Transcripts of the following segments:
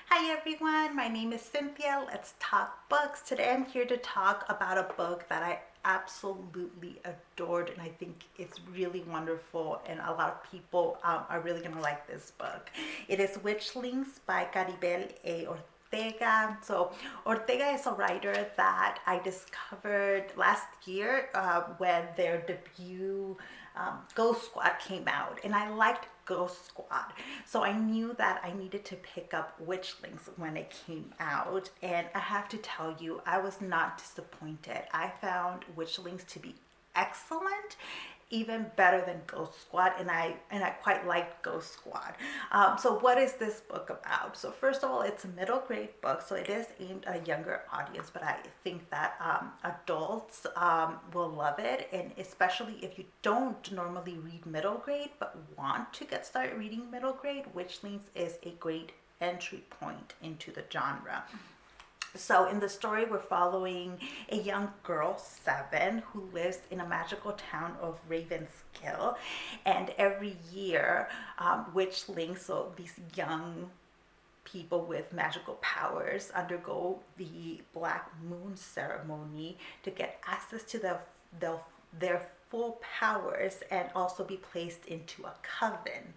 Hi everyone, my name is Cynthia. Let's talk books. Today I'm here to talk about a book that I absolutely adored and I think it's really wonderful and a lot of people are really going to like this book. It is Witchlings by Caribel Ortega. So Ortega is a writer that I discovered last year when their debut Ghost Squad came out, and I liked Ghost Squad, so I knew that I needed to pick up Witchlings when it came out. And I have to tell you, I was not disappointed. I found Witchlings to be excellent, even better than Ghost Squad, and I quite liked Ghost Squad. So what is this book about? So first of all, it's a middle grade book, so it is aimed at a younger audience, but I think that adults will love it, and especially if you don't normally read middle grade but want to get started reading middle grade, Witchlings is a great entry point into the genre. So in the story, we're following a young girl, Seven, who lives in a magical town of Ravenskill. And every year, witchlings, so these young people with magical powers, undergo the Black Moon ceremony to get access to their full powers and also be placed into a coven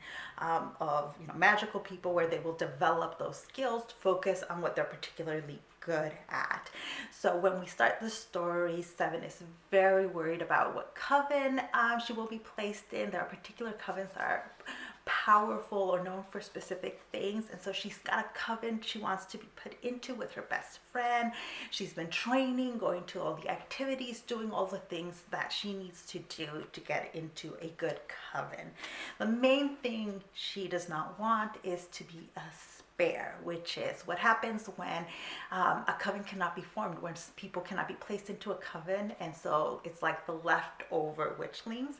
of magical people where they will develop those skills to focus on what they're particularly good at. So when we start the story, Seven is very worried about what coven she will be placed in. There are particular covens that are powerful or known for specific things, and so she's got a coven she wants to be put into with her best friend. She's been training, going to all the activities, doing all the things that she needs to do to get into a good coven. The main thing she does not want is to be a spare, which is what happens when a coven cannot be formed, when people cannot be placed into a coven. And so it's like the leftover witchlings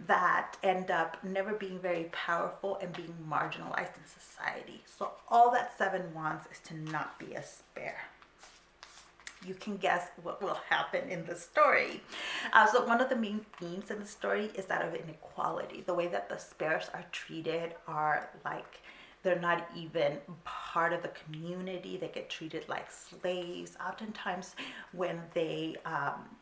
that end up never being very powerful and being marginalized in society. So all that Seven wants is to not be a spare. You can guess what will happen in the story. So one of the main themes in the story is that of inequality. The way that the spares are treated are like they're not even part of the community. They get treated like slaves. Oftentimes when they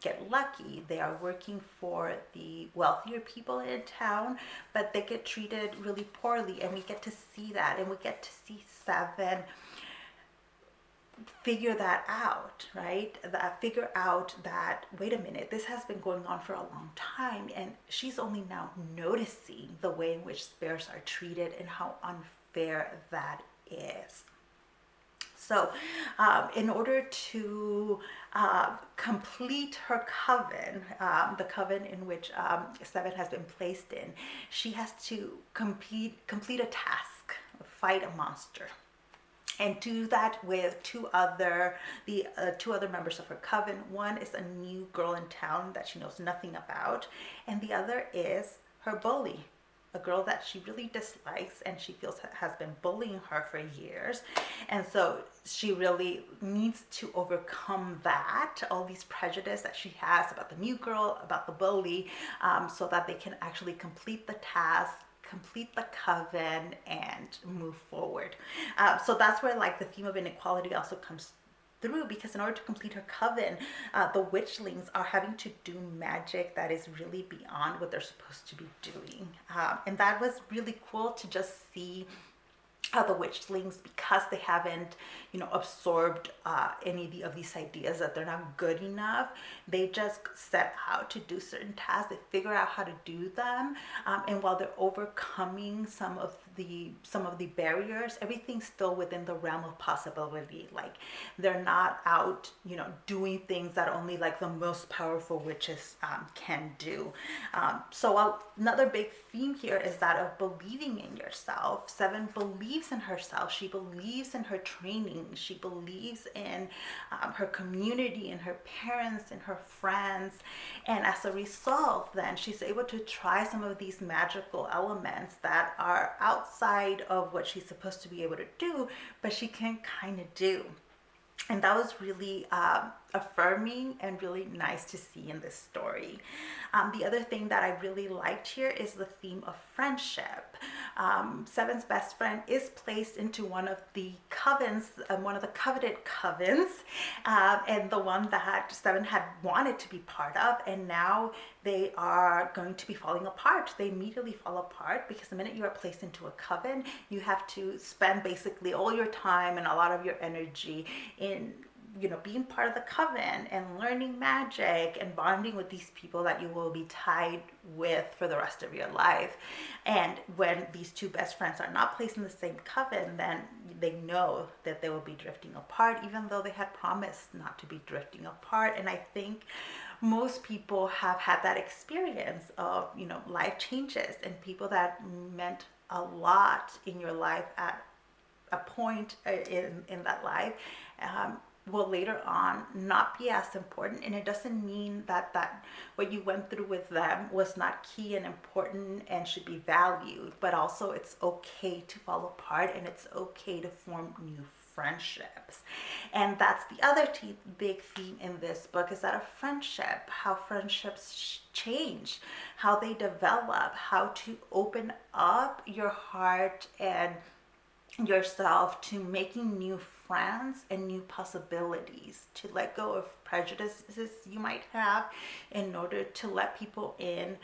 get lucky, they are working for the wealthier people in town, but they get treated really poorly, and we get to see that, and we get to see Seven figure that out, right? That figure out that, wait a minute, this has been going on for a long time, and she's only now noticing the way in which spares are treated and how unfair that is. So in order to complete her coven, the coven in which Seven has been placed in, she has to complete a task, fight a monster, and do that with two other members of her coven. One is a new girl in town that she knows nothing about, and the other is her bully, a girl that she really dislikes and she feels has been bullying her for years. And so she really needs to overcome that, all these prejudice that she has about the new girl, about the bully, so that they can actually complete the task, complete the coven, and move forward. So that's where like the theme of inequality also comes through, because in order to complete her coven, the witchlings are having to do magic that is really beyond what they're supposed to be doing. And that was really cool to just see how the witchlings, because they haven't absorbed any of these ideas that they're not good enough, they just set out to do certain tasks. They figure out how to do them, and while they're overcoming some of the barriers, everything's still within the realm of possibility. Like they're not out doing things that only like the most powerful witches can do. So another big theme here is that of believing in yourself. Seven believes in herself. She believes in her training. She believes in her community and her parents and her friends. And as a result, then she's able to try some of these magical elements that are outside of what she's supposed to be able to do, but she can kind of do. And that was really affirming and really nice to see in this story. The other thing that I really liked here is the theme of friendship. Seven's best friend is placed into one of the covens, one of the coveted covens, and the one that Seven had wanted to be part of, and now they are going to be falling apart. They immediately fall apart because the minute you are placed into a coven, you have to spend basically all your time and a lot of your energy in being part of the coven and learning magic and bonding with these people that you will be tied with for the rest of your life. And when these two best friends are not placed in the same coven, then they know that they will be drifting apart, even though they had promised not to be drifting apart. And I think most people have had that experience of, life changes and people that meant a lot in your life at a point in that life will later on not be as important. And it doesn't mean that what you went through with them was not key and important and should be valued, but also it's okay to fall apart and it's okay to form new friendships. And that's the other big theme in this book, is that a friendship, how friendships change, how they develop, how to open up your heart and yourself to making new friends and new possibilities, to let go of prejudices you might have in order to let people in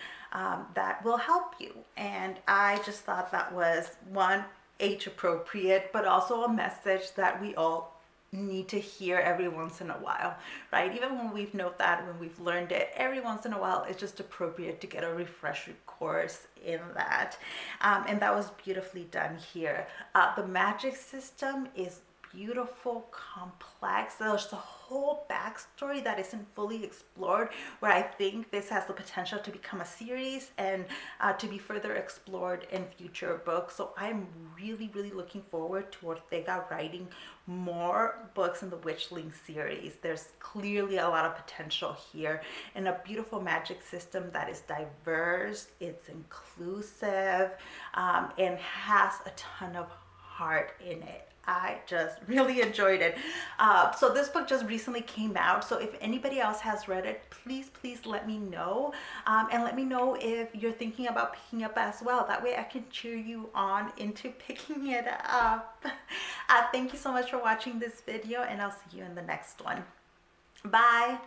that will help you. And I just thought that was one, age appropriate, but also a message that we all need to hear every once in a while, right? Even when we've known that, when we've learned it, every once in a while it's just appropriate to get a refresher course in that. And that was beautifully done here. The magic system is beautiful, complex. There's a whole backstory that isn't fully explored, where I think this has the potential to become a series and to be further explored in future books. So I'm really, really looking forward to Ortega writing more books in the Witchling series. There's clearly a lot of potential here, and a beautiful magic system that is diverse, it's inclusive, and has a ton of heart in it. I just really enjoyed it. So this book just recently came out. So if anybody else has read it, please let me know. And let me know if you're thinking about picking up as well. That way I can cheer you on into picking it up. Thank you so much for watching this video, and I'll see you in the next one. Bye.